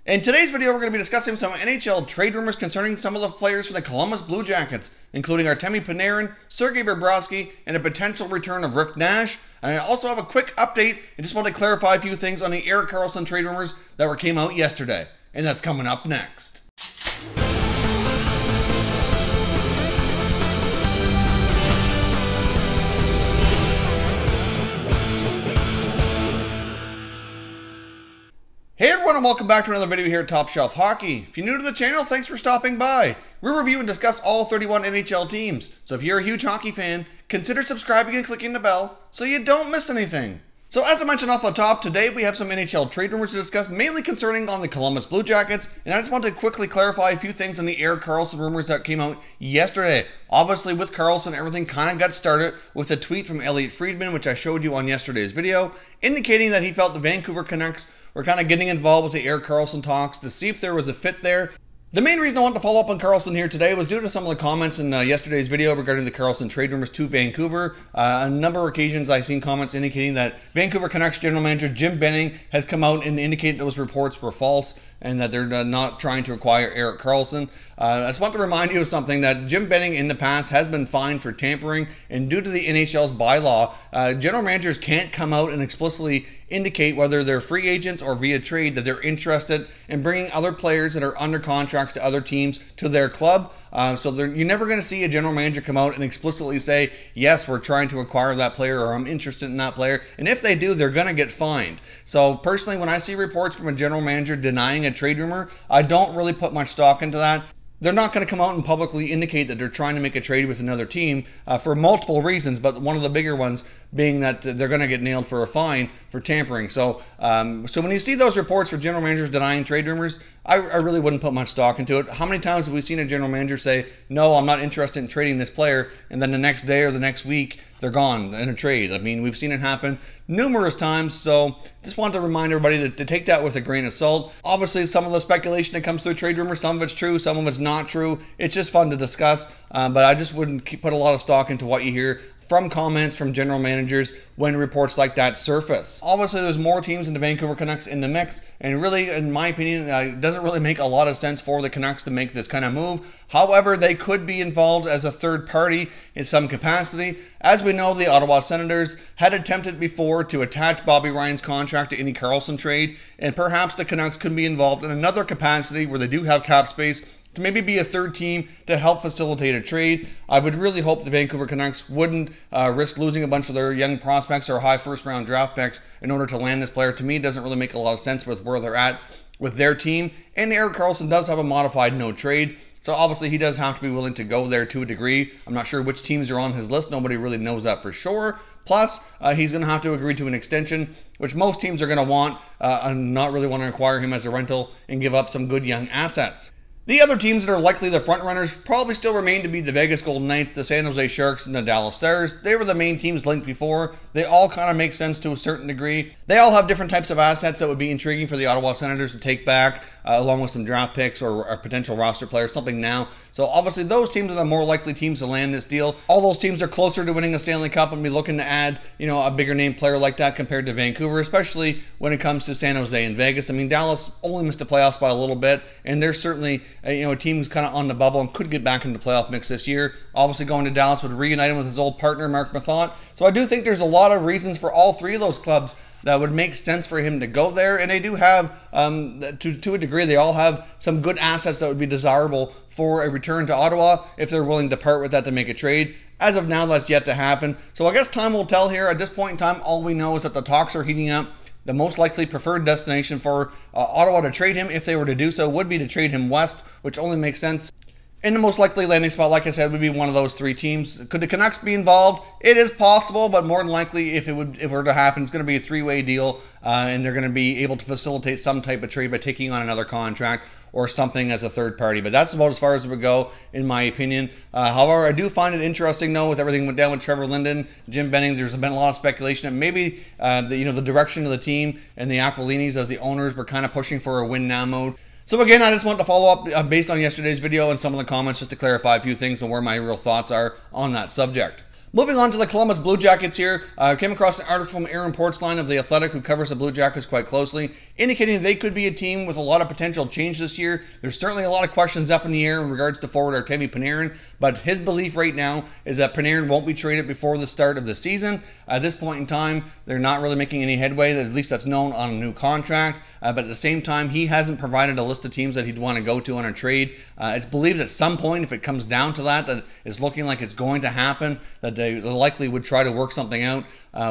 In today's video, we're going to be discussing some NHL trade rumors concerning some of the players from the Columbus Blue Jackets, including Artemi Panarin, Sergei Bobrovsky, and a potential return of Rick Nash. And I also have a quick update and just want to clarify a few things on the Erik Karlsson trade rumors that came out yesterday. And that's coming up next. Hey everyone, and welcome back to another video here at Top Shelf Hockey. If you're new to the channel, thanks for stopping by. We review and discuss all 31 NHL teams, so if you're a huge hockey fan, consider subscribing and clicking the bell so you don't miss anything. So as I mentioned off the top, today we have some NHL trade rumors to discuss, mainly concerning on the Columbus Blue Jackets, and I just want to quickly clarify a few things on the Erik Karlsson rumors that came out yesterday. Obviously with Karlsson, everything kind of got started with a tweet from Elliotte Friedman, which I showed you on yesterday's video, indicating that he felt the Vancouver Canucks were kind of getting involved with the Erik Karlsson talks to see if there was a fit there. The main reason I want to follow up on Karlsson here today was due to some of the comments in yesterday's video regarding the Karlsson trade rumors to Vancouver. A number of occasions I've seen comments indicating that Vancouver Canucks general manager Jim Benning has come out and indicated those reports were false and that they're not trying to acquire Erik Karlsson. I just want to remind you of something, that Jim Benning in the past has been fined for tampering, and due to the NHL's bylaw, general managers can't come out and explicitly indicate whether they're free agents or via trade that they're interested in bringing other players that are under contracts to other teams to their club. So you're never going to see a general manager come out and explicitly say, yes, we're trying to acquire that player, or I'm interested in that player. And if they do, they're going to get fined. So personally, when I see reports from a general manager denying a trade rumor, I don't really put much stock into that. They're not going to come out and publicly indicate that they're trying to make a trade with another team for multiple reasons, but one of the bigger ones being that they're going to get nailed for a fine for tampering. So so when you see those reports for general managers denying trade rumors, I really wouldn't put much stock into it. How many times have we seen a general manager say, no, I'm not interested in trading this player, and then the next day or the next week, they're gone in a trade? I mean, we've seen it happen numerous times, so just want to remind everybody to take that with a grain of salt. Obviously, some of the speculation that comes through trade rumors, some of it's true, some of it's not true. It's just fun to discuss, but I just wouldn't put a lot of stock into what you hear from comments from general managers when reports like that surface. Obviously, there's more teams than the Vancouver Canucks in the mix, and really, in my opinion, it doesn't really make a lot of sense for the Canucks to make this kind of move. However, they could be involved as a third party in some capacity. As we know, the Ottawa Senators had attempted before to attach Bobby Ryan's contract to any Karlsson trade, and perhaps the Canucks could be involved in another capacity where they do have cap space to maybe be a third team to help facilitate a trade. I would really hope the Vancouver Canucks wouldn't risk losing a bunch of their young prospects or high first-round draft picks in order to land this player. To me, it doesn't really make a lot of sense with where they're at with their team. And Erik Karlsson does have a modified no trade, so obviously he does have to be willing to go there to a degree. I'm not sure which teams are on his list. Nobody really knows that for sure. Plus, he's going to have to agree to an extension, which most teams are going to want and not really want to acquire him as a rental and give up some good young assets. The other teams that are likely the front runners probably still remain to be the Vegas Golden Knights, the San Jose Sharks, and the Dallas Stars. They were the main teams linked before. They all kind of make sense to a certain degree. They all have different types of assets that would be intriguing for the Ottawa Senators to take back, along with some draft picks or a potential roster player, something now. So obviously those teams are the more likely teams to land this deal. All those teams are closer to winning a Stanley Cup and be looking to add, a bigger name player like that compared to Vancouver, especially when it comes to San Jose and Vegas. I mean, Dallas only missed the playoffs by a little bit, and they're certainly, a team who's kind of on the bubble and could get back into the playoff mix this year. Obviously going to Dallas would reunite him with his old partner, Mark Mathot. So I do think there's a lot of reasons for all three of those clubs that would make sense for him to go there, and they do have, to a degree, they all have some good assets that would be desirable for a return to Ottawa if they're willing to part with that to make a trade. As of now, that's yet to happen. So I guess time will tell here. At this point in time, all we know is that the talks are heating up. The most likely preferred destination for Ottawa to trade him, if they were to do so, would be to trade him west, which only makes sense. And the most likely landing spot, like I said, would be one of those three teams. Could the Canucks be involved? It is possible, but more than likely, if it were to happen, it's going to be a three-way deal, and they're going to be able to facilitate some type of trade by taking on another contract or something as a third party. But that's about as far as it would go, in my opinion. However, I do find it interesting, though, with everything went down with Trevor Linden, Jim Benning. There's been a lot of speculation that maybe the direction of the team and the Aquilinis as the owners were kind of pushing for a win-now mode. So again, I just want to follow up based on yesterday's video and some of the comments just to clarify a few things and where my real thoughts are on that subject. Moving on to the Columbus Blue Jackets here, I came across an article from Aaron Portzline of The Athletic, who covers the Blue Jackets quite closely, indicating they could be a team with a lot of potential change this year. There's certainly a lot of questions up in the air in regards to forward Artemi Panarin, but his belief right now is that Panarin won't be traded before the start of the season. At this point in time, they're not really making any headway, at least that's known, on a new contract, but at the same time, he hasn't provided a list of teams that he'd want to go to on a trade. It's believed at some point, if it comes down to that it's looking like it's going to happen, that they likely would try to work something out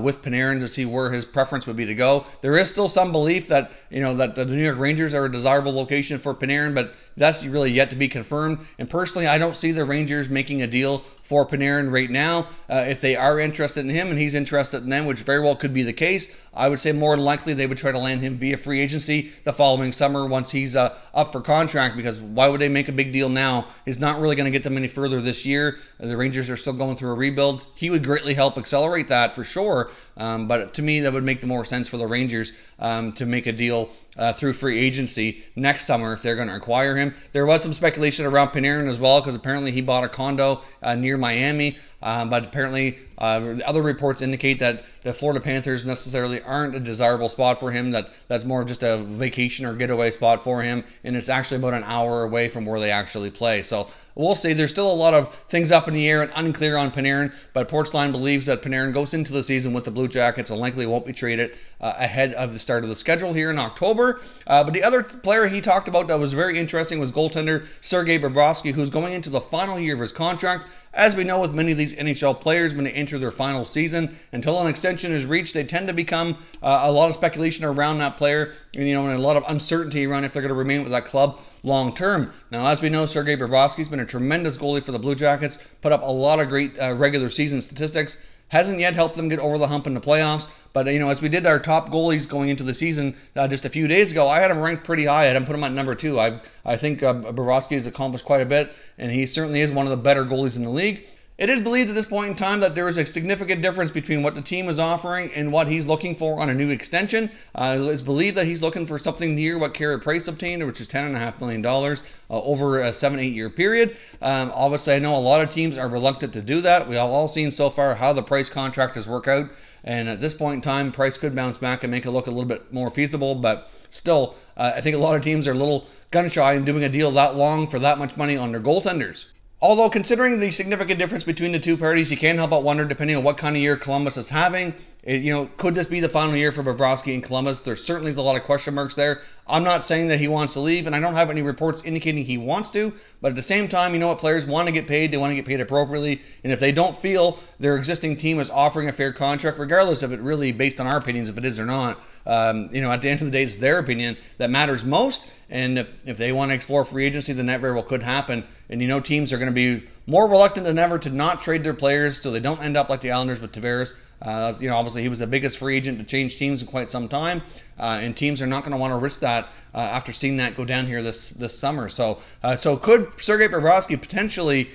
with Panarin to see where his preference would be to go. There is still some belief that that the New York Rangers are a desirable location for Panarin, but that's really yet to be confirmed. And personally, I don't see the Rangers making a deal for Panarin right now. If they are interested in him and he's interested in them, which very well could be the case, I would say more than likely they would try to land him via free agency the following summer once he's up for contract, because why would they make a big deal now? He's not really going to get them any further this year. The Rangers are still going through a rebuild. He would greatly help accelerate that for sure, but to me that would make the more sense for the Rangers to make a deal through free agency next summer if they're going to acquire him. There was some speculation around Panarin as well, because apparently he bought a condo near Miami, but apparently other reports indicate that the Florida Panthers necessarily aren't a desirable spot for him, that's more just a vacation or getaway spot for him, and it's actually about an hour away from where they actually play. So we'll see. There's still a lot of things up in the air and unclear on Panarin, but Portzline believes that Panarin goes into the season with the Blue Jackets and likely won't be traded ahead of the start of the schedule here in October. But the other player he talked about that was very interesting was goaltender Sergei Bobrovsky, who's going into the final year of his contract. As we know with many of these NHL players, when they enter their final season, until an extension is reached, they tend to become a lot of speculation around that player, and a lot of uncertainty around if they're going to remain with that club long term. Now, as we know, Sergei Bobrovsky's been a tremendous goalie for the Blue Jackets, put up a lot of great regular season statistics. Hasn't yet helped them get over the hump in the playoffs, but as we did our top goalies going into the season just a few days ago, I had him ranked pretty high. I had him put him at number 2. I think Bobrovsky has accomplished quite a bit, and he certainly is one of the better goalies in the league. It is believed at this point in time that there is a significant difference between what the team is offering and what he's looking for on a new extension. It's believed that he's looking for something near what Carey Price obtained, which is $10.5 million over a 7-8 year period. Obviously, I know a lot of teams are reluctant to do that. We have all seen so far how the Price contract has worked out, and at this point in time, Price could bounce back and make it look a little bit more feasible, but still, I think a lot of teams are a little gun-shy in doing a deal that long for that much money on their goaltenders. Although, considering the significant difference between the two parties, you can't help but wonder, depending on what kind of year Columbus is having, could this be the final year for Bobrovsky in Columbus? There certainly is a lot of question marks there. I'm not saying that he wants to leave, and I don't have any reports indicating he wants to, but at the same time, what players want to get paid, they want to get paid appropriately, and if they don't feel their existing team is offering a fair contract, regardless of it really, based on our opinions, if it is or not, at the end of the day, it's their opinion that matters most, and if they want to explore free agency, then that very well could happen, and teams are going to be more reluctant than ever to not trade their players so they don't end up like the Islanders with Tavares. Obviously he was the biggest free agent to change teams in quite some time, and teams are not going to want to risk that after seeing that go down here this summer. So could Sergei Bobrovsky potentially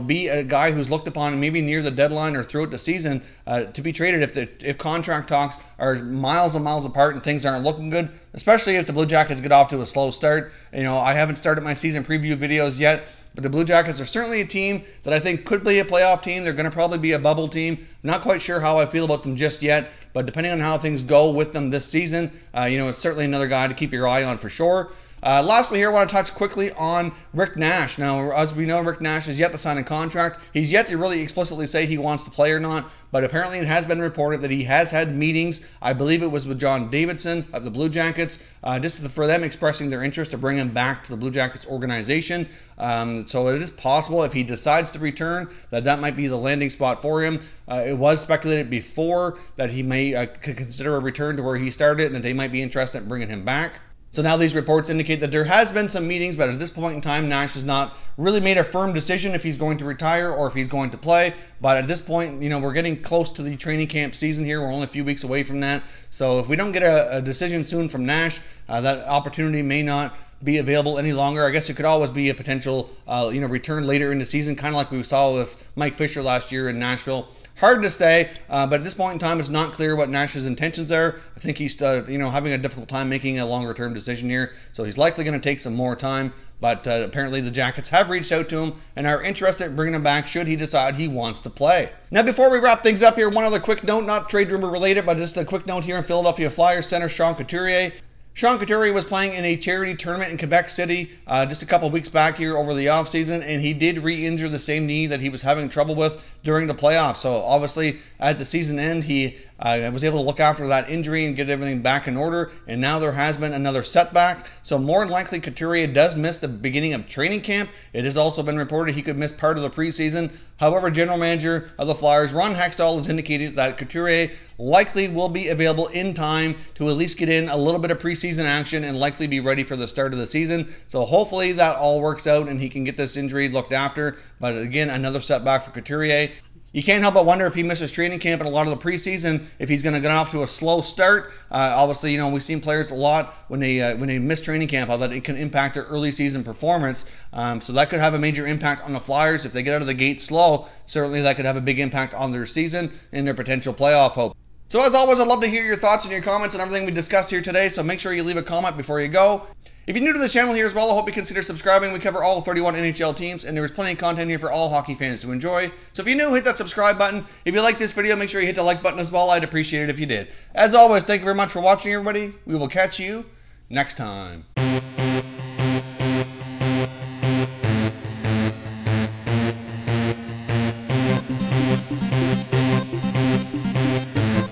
be a guy who's looked upon maybe near the deadline or throughout the season to be traded if contract talks are miles and miles apart and things aren't looking good, especially if the Blue Jackets get off to a slow start. I haven't started my season preview videos yet, but the Blue Jackets are certainly a team that I think could be a playoff team. They're going to probably be a bubble team. I'm not quite sure how I feel about them just yet, but depending on how things go with them this season, it's certainly another guy to keep your eye on for sure. Lastly here, I want to touch quickly on Rick Nash. Now, as we know, Rick Nash is yet to sign a contract. He's yet to really explicitly say he wants to play or not, but apparently it has been reported that he has had meetings. I believe it was with John Davidson of the Blue Jackets, just for them expressing their interest to bring him back to the Blue Jackets organization. So it is possible if he decides to return that might be the landing spot for him. It was speculated before that he may consider a return to where he started and that they might be interested in bringing him back. So now these reports indicate that there has been some meetings, but at this point in time, Nash has not really made a firm decision if he's going to retire or if he's going to play. But at this point, we're getting close to the training camp season here. We're only a few weeks away from that. So if we don't get a decision soon from Nash, that opportunity may not be available any longer. I guess it could always be a potential, return later in the season, kind of like we saw with Mike Fisher last year in Nashville. hard to say, but at this point in time, it's not clear what Nash's intentions are. I think he's having a difficult time making a longer-term decision here, so he's likely going to take some more time. But apparently the Jackets have reached out to him and are interested in bringing him back should he decide he wants to play. Now, before we wrap things up here, one other quick note, not trade rumor related, but just a quick note here in Philadelphia Flyers center Sean Couturier. Sean Couturier was playing in a charity tournament in Quebec City just a couple of weeks back here over the offseason, and he did re-injure the same knee that he was having trouble with during the playoffs. So obviously at the season end, he was able to look after that injury and get everything back in order, and now there has been another setback. So more than likely Couturier does miss the beginning of training camp. It has also been reported he could miss part of the preseason. However, general manager of the Flyers, Ron Hextall, has indicated that Couturier likely will be available in time to at least get in a little bit of preseason action and likely be ready for the start of the season. So hopefully that all works out and he can get this injury looked after. But again, another setback for Couturier. You can't help but wonder if he misses training camp and a lot of the preseason, if he's going to get off to a slow start. Obviously, we've seen players a lot when they miss training camp, how that it can impact their early season performance. So that could have a major impact on the Flyers. If they get out of the gate slow, certainly that could have a big impact on their season and their potential playoff hope. So as always, I'd love to hear your thoughts and your comments on everything we discussed here today, so make sure you leave a comment before you go. If you're new to the channel here as well, I hope you consider subscribing. We cover all 31 NHL teams, and there's plenty of content here for all hockey fans to enjoy. So if you're new, hit that subscribe button. If you like this video, make sure you hit the like button as well. I'd appreciate it if you did. As always, thank you very much for watching, everybody. We will catch you next time.